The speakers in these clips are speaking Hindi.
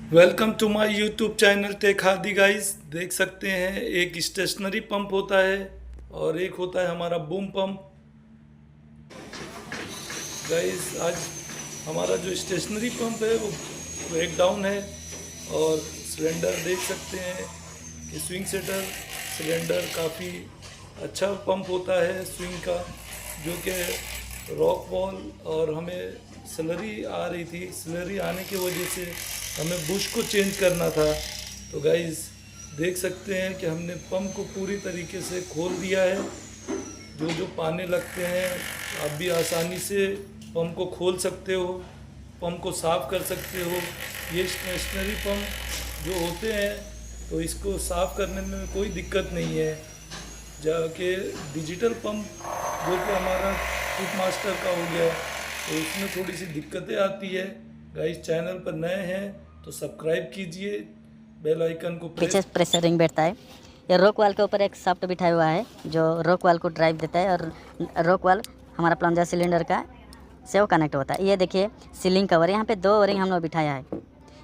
Welcome to my YouTube channel tech Hadi guys. देख सकते हैं एक स्टेशनरी पंप होता है और एक होता है हमारा बूम पंप। गाइस आज हमारा जो स्टेशनरी पंप है वो ब्रेक डाउन है और सिलेंडर देख सकते हैं कि स्विंग सेटर सिलेंडर काफ़ी अच्छा पंप होता है स्विंग का, जो कि रॉक वॉल और हमें स्लरी आ रही थी। स्लरी आने की वजह से हमें बुश को चेंज करना था। तो गाइस देख सकते हैं कि हमने पंप को पूरी तरीके से खोल दिया है। जो जो पाने लगते हैं आप भी आसानी से पंप को खोल सकते हो, पंप को साफ़ कर सकते हो। ये स्टेशनरी पंप जो होते हैं तो इसको साफ़ करने में कोई दिक्कत नहीं है। जाके डिजिटल पंप जो कि हमारा क्विक मास्टर का हो गया तो उसमें थोड़ी सी दिक्कतें आती है। गाइस चैनल पर नए हैं तो सब्सक्राइब कीजिए, बेल आइकन को पीछे प्रेशर रिंग बैठता है। ये रॉक वाल के ऊपर एक सॉफ्ट बिठाया हुआ है जो रॉक वाल को ड्राइव देता है और रॉक वाल हमारा प्लंजर सिलेंडर का से वो कनेक्ट होता है। ये देखिए सीलिंग कवर, यहाँ पे 2 ओरिंग हम लोग बिठाया है।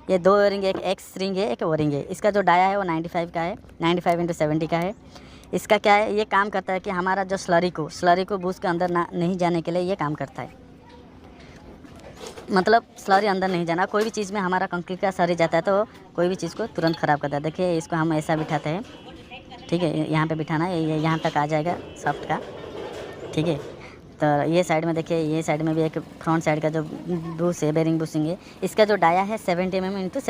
ये 2 ओरिंग, एक एक्स रिंग है, एक ओरिंग है। इसका जो डाया है वो 95 का है, 95x70 का है। इसका क्या है, ये काम करता है कि हमारा जो स्लरी को बूस्ट के अंदर ना नहीं जाने के लिए ये काम करता है। मतलब स्लरी अंदर नहीं जाना। कोई भी चीज़ में हमारा कंक्रीट का स्लरी जाता है तो कोई भी चीज़ को तुरंत ख़राब करता है। देखिए इसको हम ऐसा बिठाते हैं, ठीक है, यहाँ पे बिठाना है, ये यहाँ तक आ जाएगा सॉफ्ट का, ठीक है। तो ये साइड में देखिए, ये साइड में भी एक फ्रंट साइड का जो बूस है, बेरिंग बूसिंग है, इसका जो डाया है 70 mm इंटू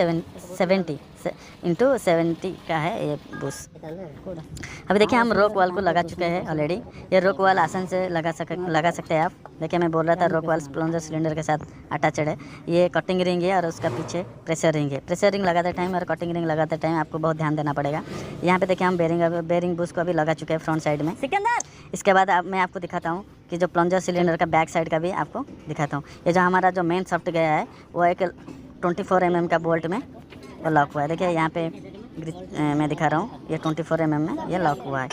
70 का है ये बूस। अभी देखिए हम रॉक वाल को लगा चुके हैं ऑलरेडी। ये रॉक वाल आसान से लगा सकते हैं आप। देखिए मैं बोल रहा था रॉक वाल प्लंजर सिलेंडर के साथ अटैचड है। ये कटिंग रिंग है और उसका पीछे प्रेशर रिंग है। प्रेशर रिंग लगाते टाइम और कटिंग रिंग लगाते टाइम आपको बहुत ध्यान देना पड़ेगा। यहाँ पे देखिए हम बेरिंग बूस को अभी लगा चुके हैं फ्रंट साइड में। इसके बाद मैं आपको दिखाता हूँ कि जो प्लंजर सिलेंडर का बैक साइड का भी आपको दिखाता हूँ। ये जो हमारा जो मेन सॉफ्ट गया है वो एक 24 mm का बोल्ट में वो लॉक हुआ है। देखिए यहाँ पे मैं दिखा रहा हूँ, ये 24 mm में ये लॉक हुआ है।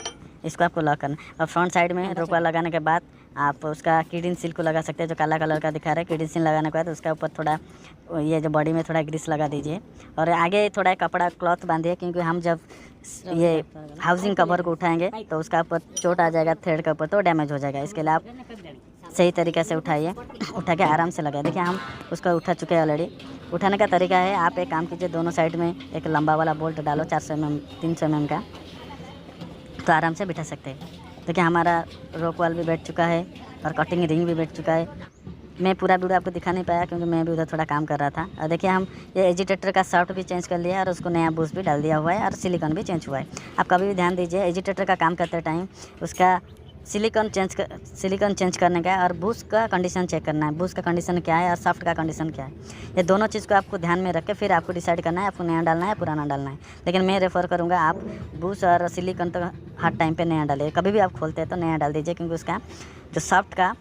इसको आपको लॉक करना और फ्रंट साइड में रोकवा लगाने के बाद आप उसका किडिन सील को लगा सकते हैं, जो काला कलर का दिखा रहा है। किडिन सील लगाने के बाद उसका ऊपर थोड़ा ये जो बॉडी में थोड़ा ग्रीस लगा दीजिए और आगे थोड़ा कपड़ा क्लॉथ बांधिए, क्योंकि हम जब ये हाउसिंग कवर को उठाएंगे तो उसका ऊपर चोट आ जाएगा थ्रेड के ऊपर, तो डैमेज हो जाएगा। इसके लिए आप सही तरीके से उठाइए, उठा के आराम से लगाए। देखिए हम उसका उठा चुके हैं ऑलरेडी। उठाने का तरीका है, आप एक काम कीजिए, दोनों साइड में एक लंबा वाला बोल्ट डालो 400 mm 300 mm का, तो आराम से बिठा सकते हैं। देखिए हमारा रॉक वाल भी बैठ चुका है और कटिंग रिंग भी बैठ चुका है। मैं पूरा वीडियो आपको दिखा नहीं पाया क्योंकि मैं भी उधर थोड़ा काम कर रहा था। और देखिए हम ये एजिटेटर का सॉफ्ट भी चेंज कर लिया और उसको नया बूस्ट भी डाल दिया हुआ है और सिलिकॉन भी चेंज हुआ है। आप कभी भी ध्यान दीजिए, एजिटेटर का काम करते टाइम उसका सिलिकॉन चेंज करने का है और बूस्ट का कंडीशन चेक करना है। बूस्ट का कंडीशन क्या है और सॉफ्ट का कंडीशन क्या है, ये दोनों चीज़ को आपको ध्यान में रख के फिर आपको डिसाइड करना है आपको नया डालना है पुराना डालना है। लेकिन मैं रेफ़र करूँगा आप बूस्ट और सिलिकॉन तो हर टाइम पे नया डालिए। कभी भी आप खोलते हैं तो नया डाल दीजिए, क्योंकि उसका जो सॉफ्ट का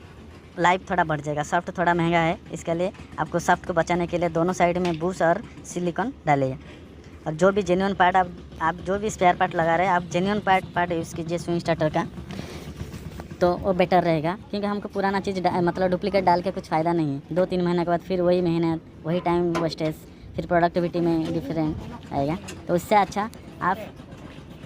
लाइफ थोड़ा बढ़ जाएगा। सॉफ्ट थोड़ा महंगा है, इसके लिए आपको सॉफ्ट को बचाने के लिए दोनों साइड में बूस्ट और सिलिकॉन डालिए। और जो भी जेन्युइन पार्ट आप जो भी स्पेयर पार्ट लगा रहे हैं आप जेन्युइन पार्ट यूज़ कीजिए स्विंग स्टार्टर का, तो वो बेटर रहेगा। क्योंकि हमको पुराना चीज़ मतलब डुप्लीकेट डाल के कुछ फ़ायदा नहीं है। 2-3 महीने के बाद फिर वही मेहनत, वही टाइम वेस्टेज, फिर प्रोडक्टिविटी में डिफरेंट आएगा। तो उससे अच्छा आप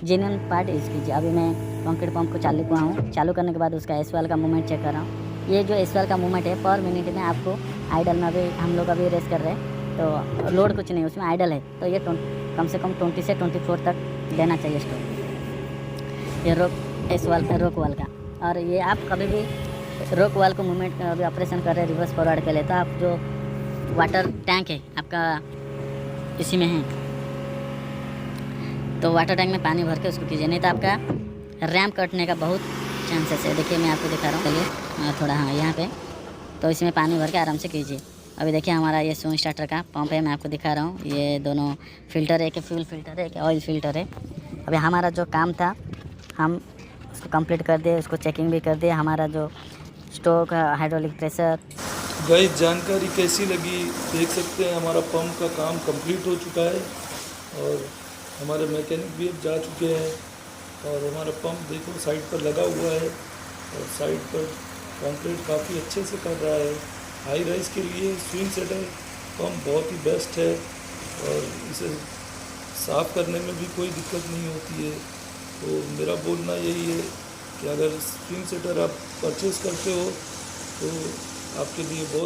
जेन्युइन पार्ट यूज़ कीजिए। अभी मैं कंक्रीट पंप को चालू किया हूँ। चालू करने के बाद उसका एसवाल का मूवमेंट चेक कर रहा हूँ। ये जो एसवाल का मूवमेंट है पर मिनट में आपको आइडल में अभी हम लोग अभी रेस कर रहे हैं तो लोड कुछ नहीं, उसमें आइडल है तो ये कम से कम 20 से 24 तक देना चाहिए स्टोर। ये रॉक वाल का। और ये आप कभी भी रॉक वाल को मूवमेंट अभी ऑपरेशन कर रहे हैं रिवर्स फॉरवर्ड के लिए, तो आप जो वाटर टैंक है आपका इसी में है तो वाटर टैंक में पानी भर के उसको कीजिए, नहीं तो आपका रैम्प कटने का बहुत चांसेस है। देखिए मैं आपको दिखा रहा हूँ, चलिए थोड़ा हाँ यहाँ पे, तो इसमें पानी भर के आराम से कीजिए। अभी देखिए हमारा ये स्विंग स्टार्टर का पंप है, मैं आपको दिखा रहा हूँ। ये दोनों फिल्टर है, एक फ्यूल फिल्टर है, एक ऑयल फिल्टर है। अभी हमारा जो काम था हम उसको कंप्लीट कर दिए, उसको चेकिंग भी कर दिए। हमारा जो स्टोक हाइड्रोलिक प्रेशर। गाइस जानकारी कैसी लगी देख सकते हैं। हमारा पंप का काम कंप्लीट हो चुका है और हमारे मैकेनिक भी अब जा चुके हैं और हमारा पंप देखो साइड पर लगा हुआ है और साइड पर कंक्रीट काफ़ी अच्छे से कर रहा है। हाई राइज के लिए स्विंग सेटर पंप बहुत ही बेस्ट है और इसे साफ़ करने में भी कोई दिक्कत नहीं होती है। तो मेरा बोलना यही है कि अगर स्विंग सेटर आप परचेज़ करते हो तो आपके लिए बहुत